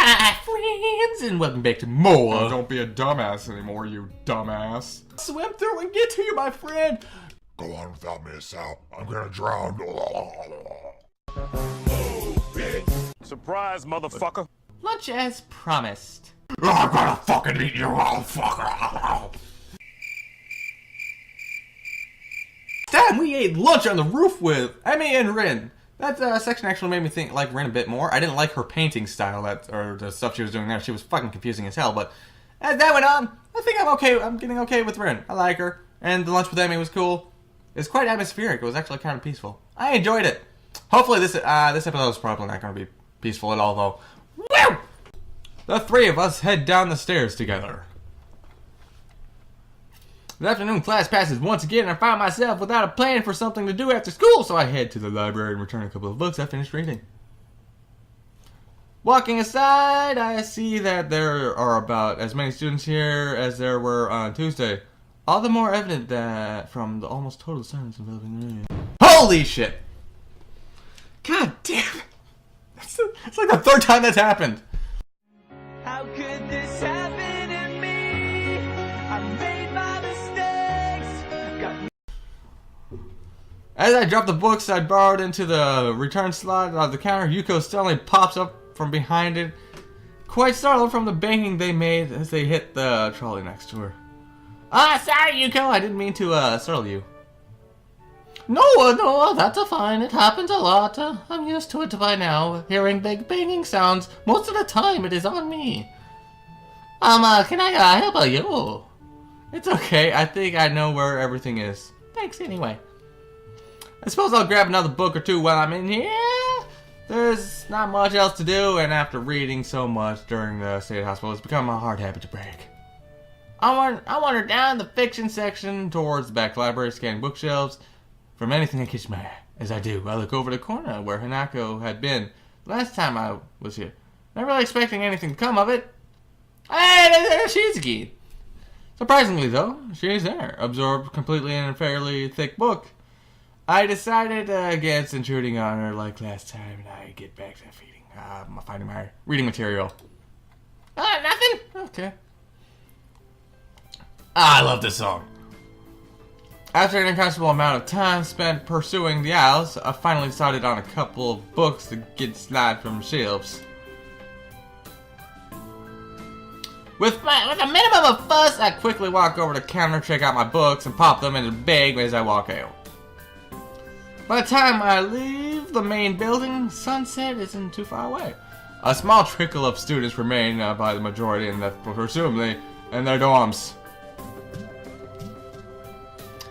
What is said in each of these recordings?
Hi, friends, and welcome back to more. Oh, don't be a dumbass anymore, you dumbass. Swim through and get to you, my friend. Go on without me, Sal. I'm gonna drown. Surprise, motherfucker. Lunch as promised. I'm gonna fucking eat you, motherfucker. Damn, we ate lunch on the roof with Emmy and Rin. That section actually made me think like Rin a bit more. I didn't like her painting style, or the stuff she was doing there. She was fucking confusing as hell, but as that went on, I think I'm okay. I'm getting okay with Rin. I like her. And the lunch with Emmy was cool. It's quite atmospheric. It was actually kind of peaceful. I enjoyed it. Hopefully this episode is probably not going to be peaceful at all, though. Woo! The three of us head down the stairs together. The afternoon class passes once again, and I find myself without a plan for something to do after school, so I head to the library and return a couple of books I finished reading. Walking aside, I see that there are about as many students here as there were on Tuesday. All the more evident that from the almost total silence enveloping the room. Holy shit! God damn it! It's like the third time that's happened. How could this happen to me? I made my mistakes. As I drop the books I borrowed into the return slot of the counter, Yuko suddenly pops up from behind it, quite startled from the banging they made as they hit the trolley next to her. Sorry, Yuko, I didn't mean to startle you. No, that's fine. It happens a lot. I'm used to it by now, hearing big banging sounds. Most of the time, it is on me. Can I help you? It's okay. I think I know where everything is. Thanks anyway. I suppose I'll grab another book or two while I'm in here. There's not much else to do, and after reading so much during the state hospital, it's become a hard habit to break. I wander down the fiction section towards the back library, scanning bookshelves. From anything that catches my eye. As I do, I look over the corner where Hanako had been last time I was here. Not really expecting anything to come of it. Hey, there's Shizuki! Surprisingly, though, she's there, absorbed completely in a fairly thick book. I decided against intruding on her like last time, and I get back to finding my reading material. Nothing? Okay. I love this song. After an incredible amount of time spent pursuing the aisles, I finally decided on a couple of books to get slide from shelves. With a minimum of fuss, I quickly walk over to the counter, check out my books, and pop them in the bag as I walk out. By the time I leave the main building, sunset isn't too far away. A small trickle of students remain by the majority, and that presumably in their dorms.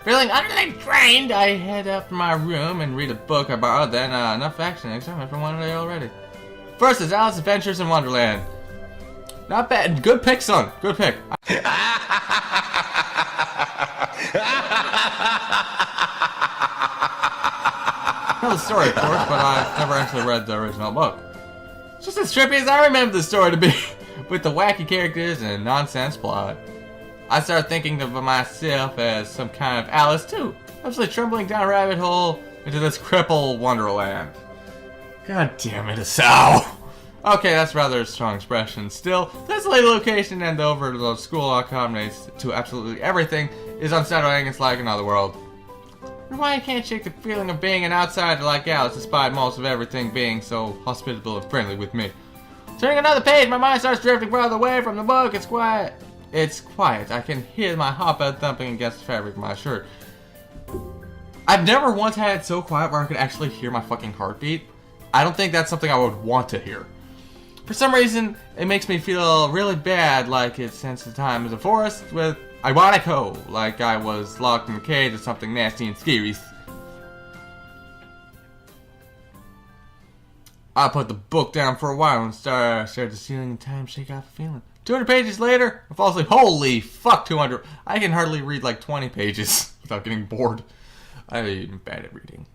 Feeling utterly drained, I head up to my room and read a book I borrowed, then enough action excitement from one day already. First is Alice's Adventures in Wonderland. Not bad. Good pick, son. Good pick. I know the story, of course, but I've never actually read the original book. It's just as trippy as I remember the story to be, with the wacky characters and nonsense plot. I started thinking of myself as some kind of Alice too, absolutely trembling down a rabbit hole into this crippled wonderland. God damn it, Asao! Okay, that's rather a strong expression. Still, this late location and the overload school accommodates to absolutely everything is unsettling. It's like another world. Why I can't shake the feeling of being an outsider like Alice, despite most of everything being so hospitable and friendly with me. Turning another page, my mind starts drifting farther away from the book. It's quiet. It's quiet. I can hear my heartbeat thumping against the fabric of my shirt. I've never once had it so quiet where I could actually hear my fucking heartbeat. I don't think that's something I would want to hear. For some reason, it makes me feel really bad, like it's since the time of the forest with Ironico, like I was locked in a cage or something nasty and scary. I put the book down for a while and stared at the ceiling and time shake off the feeling. 200 pages later, I fall asleep. Holy fuck, 200. I can hardly read like 20 pages without getting bored. I'm bad at reading.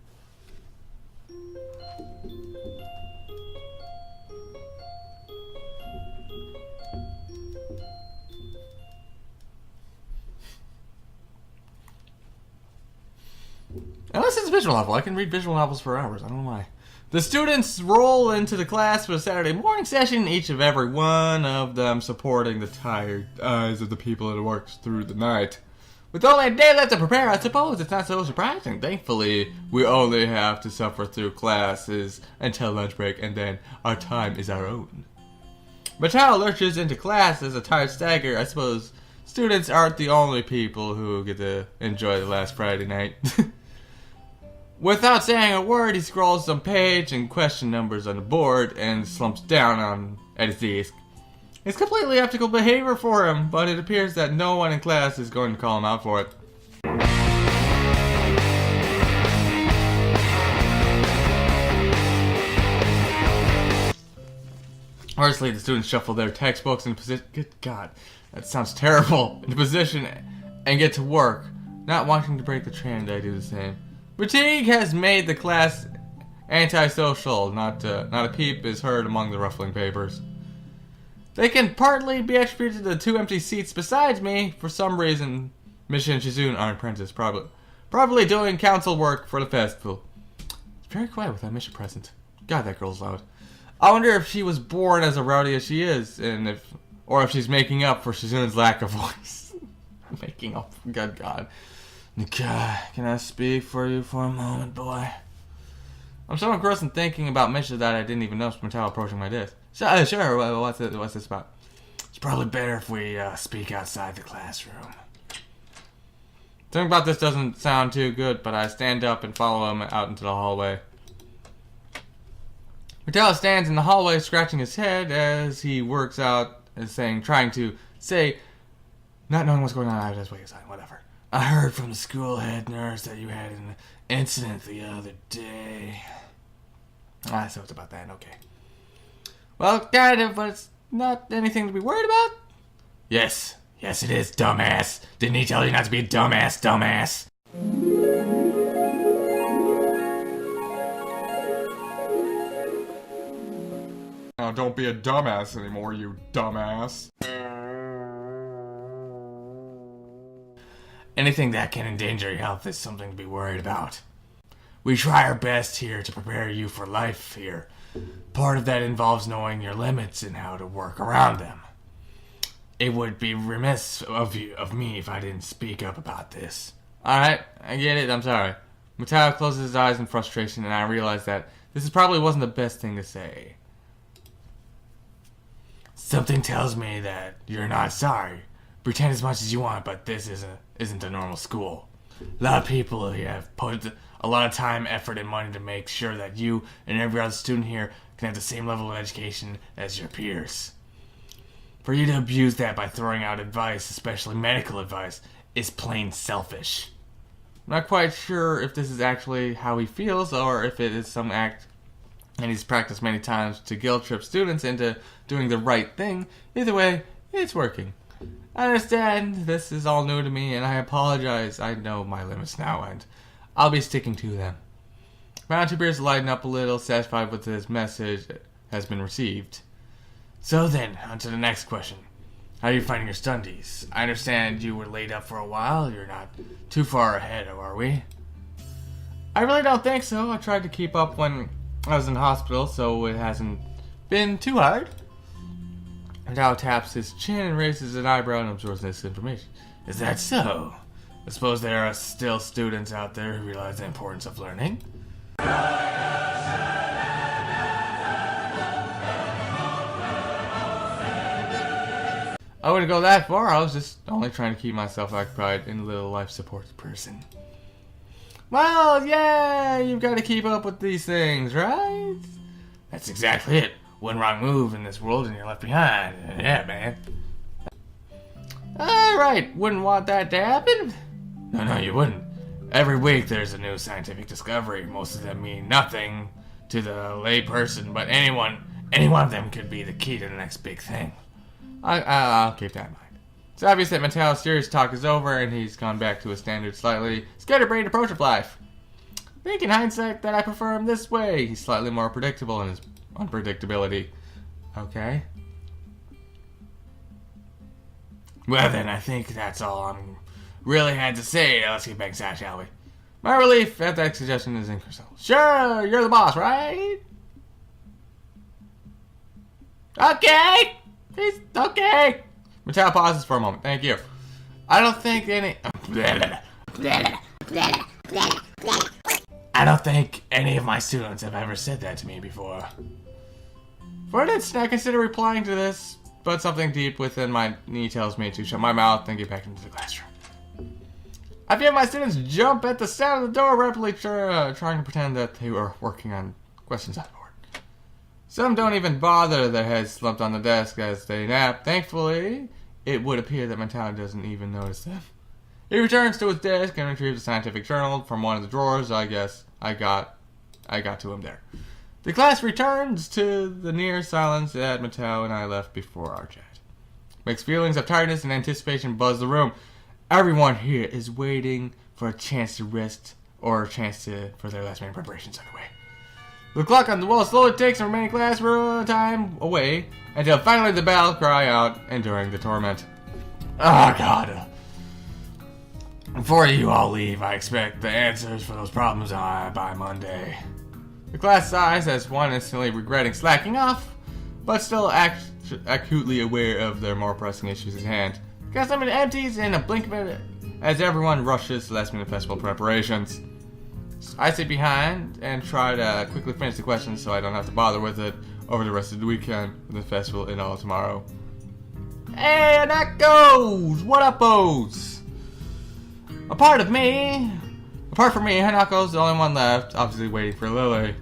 Unless it's a visual novel. I can read visual novels for hours. I don't know why. The students roll into the class for the Saturday morning session, each of every one of them supporting the tired eyes of the people that works through the night. With only a day left to prepare, I suppose it's not so surprising. Thankfully, we only have to suffer through classes until lunch break, and then our time is our own. Mattel lurches into class as a tired stagger. I suppose students aren't the only people who get to enjoy the last Friday night. Without saying a word, he scrolls some page and question numbers on the board and slumps down at his desk. It's completely ethical behavior for him, but it appears that no one in class is going to call him out for it. Honestly, the students shuffle their textbooks into position. Good God, that sounds terrible. Into position and get to work. Not wanting to break the trend, I do the same. Fatigue has made the class antisocial. Not a peep is heard among the ruffling papers. They can partly be attributed to the two empty seats besides me. For some reason, Misha and Shizune are apprentices, probably doing council work for the festival. It's very quiet without Misha present. God, that girl's loud. I wonder if she was born as rowdy as she is, or if she's making up for Shizune's lack of voice. Making up, good God. Nikai, can I speak for you for a moment, boy? I'm so engrossed in thinking about Misha that I didn't even notice Mattel approaching my desk. Sure, what's this about? It's probably better if we speak outside the classroom. Something about this doesn't sound too good, but I stand up and follow him out into the hallway. Mattel stands in the hallway scratching his head as he works out, trying to say, not knowing what's going on, I just wait aside, whatever. I heard from the school head nurse that you had an incident the other day. So it's about that, okay. Well, kind of, but it's not anything to be worried about. Yes, it is, dumbass. Didn't he tell you not to be a dumbass? Now don't be a dumbass anymore, you dumbass. Anything that can endanger your health is something to be worried about. We try our best here to prepare you for life here. Part of that involves knowing your limits and how to work around them. It would be remiss of me if I didn't speak up about this. Alright, I get it, I'm sorry. Mateo closes his eyes in frustration, and I realize that this probably wasn't the best thing to say. Something tells me that you're not sorry. Pretend as much as you want, but this isn't a normal school. A lot of people here have put a lot of time, effort, and money to make sure that you and every other student here can have the same level of education as your peers. For you to abuse that by throwing out advice, especially medical advice, is plain selfish. I'm not quite sure if this is actually how he feels or if it is some act and he's practiced many times to guilt trip students into doing the right thing. Either way, it's working. I understand this is all new to me, and I apologize. I know my limits now, and I'll be sticking to them. Round two beers lighten up a little, satisfied with his message has been received. So then, on to the next question. How are you finding your studies? I understand you were laid up for a while. You're not too far ahead, are we? I really don't think so. I tried to keep up when I was in the hospital, so it hasn't been too hard. Now taps his chin and raises an eyebrow and absorbs this information. Is that so? I suppose there are still students out there who realize the importance of learning. I wouldn't go that far. I was just only trying to keep myself occupied in a little life support person. Well, yeah, you've got to keep up with these things, right? That's exactly it. One wrong move in this world and you're left behind. Yeah, man. Alright, wouldn't want that to happen? No, you wouldn't. Every week there's a new scientific discovery. Most of them mean nothing to the lay person, but any one of them could be the key to the next big thing. I'll keep that in mind. It's obvious that Mateo's serious talk is over and he's gone back to his standard, slightly scatterbrained approach of life. I think in hindsight that I prefer him this way. He's slightly more predictable in his unpredictability. Okay. Well then, I think that's all I'm really had to say. Let's get back inside, shall we? My relief at that suggestion is incredible. Sure, you're the boss, right? Okay! Please, okay! Mattel pauses for a moment. Thank you. I don't think any of my students have ever said that to me before. For an instant, I consider replying to this, but something deep within my knee tells me to shut my mouth and get back into the classroom. I feel my students jump at the sound of the door, rapidly trying to pretend that they were working on questions on the board. Some don't even bother, their heads slumped on the desk as they nap. Thankfully, it would appear that Mattel doesn't even notice them. He returns to his desk and retrieves a scientific journal from one of the drawers. I guess I got to him there. The class returns to the near silence that Mattel and I left before our chat. Mixed feelings of tiredness and anticipation buzz the room. Everyone here is waiting for a chance to rest or a chance for their last minute preparations underway. The clock on the wall slowly takes the remaining classroom time away until finally the bell cry out, enduring the torment. Oh God. Before you all leave, I expect the answers for those problems by Monday. The class sighs as one instantly regretting slacking off, but still acutely aware of their more pressing issues at hand. The class limit empties in a blink of it as everyone rushes to last-minute festival preparations. I sit behind and try to quickly finish the questions so I don't have to bother with it over the rest of the weekend with the festival and all tomorrow. Hey, and that goes! What up-os? Apart from me, Hanako's the only one left, obviously waiting for Lily.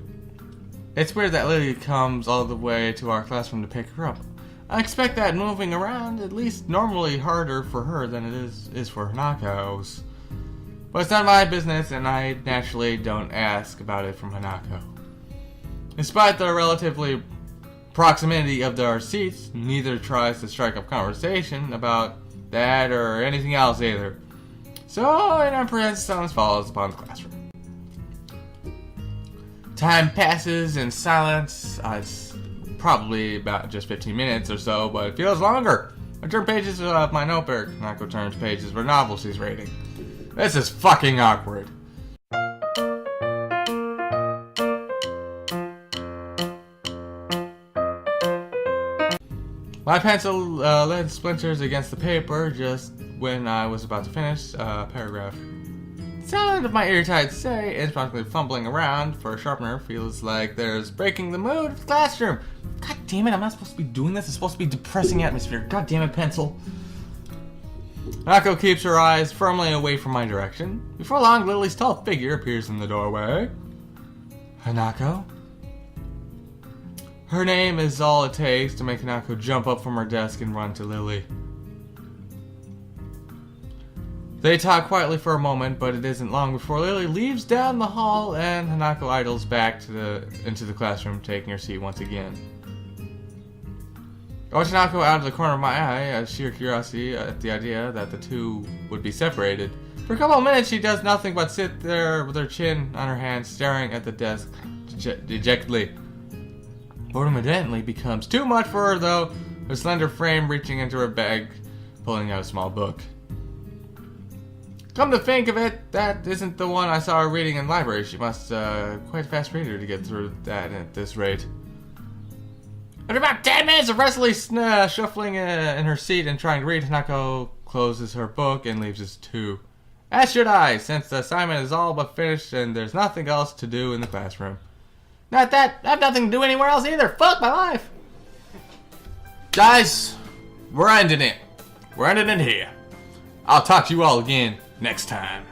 It's weird that Lily comes all the way to our classroom to pick her up. I expect that moving around at least normally harder for her than it is for Hanako's. But it's not my business, and I naturally don't ask about it from Hanako. Despite the relatively proximity of their seats, neither tries to strike up conversation about that or anything else either. So, an apprehensive silence follows upon the classroom. Time passes in silence. It's probably about just 15 minutes or so, but it feels longer. I turn pages of my notebook. Hanako turns pages for novels she's reading. This is fucking awkward. My pencil lead splinters against the paper just when I was about to finish a paragraph. The sound of my ear-tight say, instantly fumbling around for a sharpener, feels like there's breaking the mood of the classroom. God damn it, I'm not supposed to be doing this. It's supposed to be depressing atmosphere. God damn it, pencil. Hanako keeps her eyes firmly away from my direction. Before long, Lily's tall figure appears in the doorway. Hanako? Her name is all it takes to make Hanako jump up from her desk and run to Lily. They talk quietly for a moment, but it isn't long before Lily leaves down the hall and Hanako idles back into the classroom, taking her seat once again. I watch Hanako out of the corner of my eye, out of sheer curiosity at the idea that the two would be separated. For a couple of minutes, she does nothing but sit there with her chin on her hand, staring at the desk dejectedly. Boredom evidently becomes too much for her, though, her slender frame reaching into her bag, pulling out a small book. Come to think of it, that isn't the one I saw her reading in the library. She must quite a fast reader to get through that at this rate. After about 10 minutes of restlessly shuffling in her seat and trying to read, Hanako closes her book and leaves us too. As should I, since the assignment is all but finished and there's nothing else to do in the classroom. Not that I have nothing to do anywhere else either. Fuck my life. Guys, we're ending it. We're ending it here. I'll talk to you all again next time.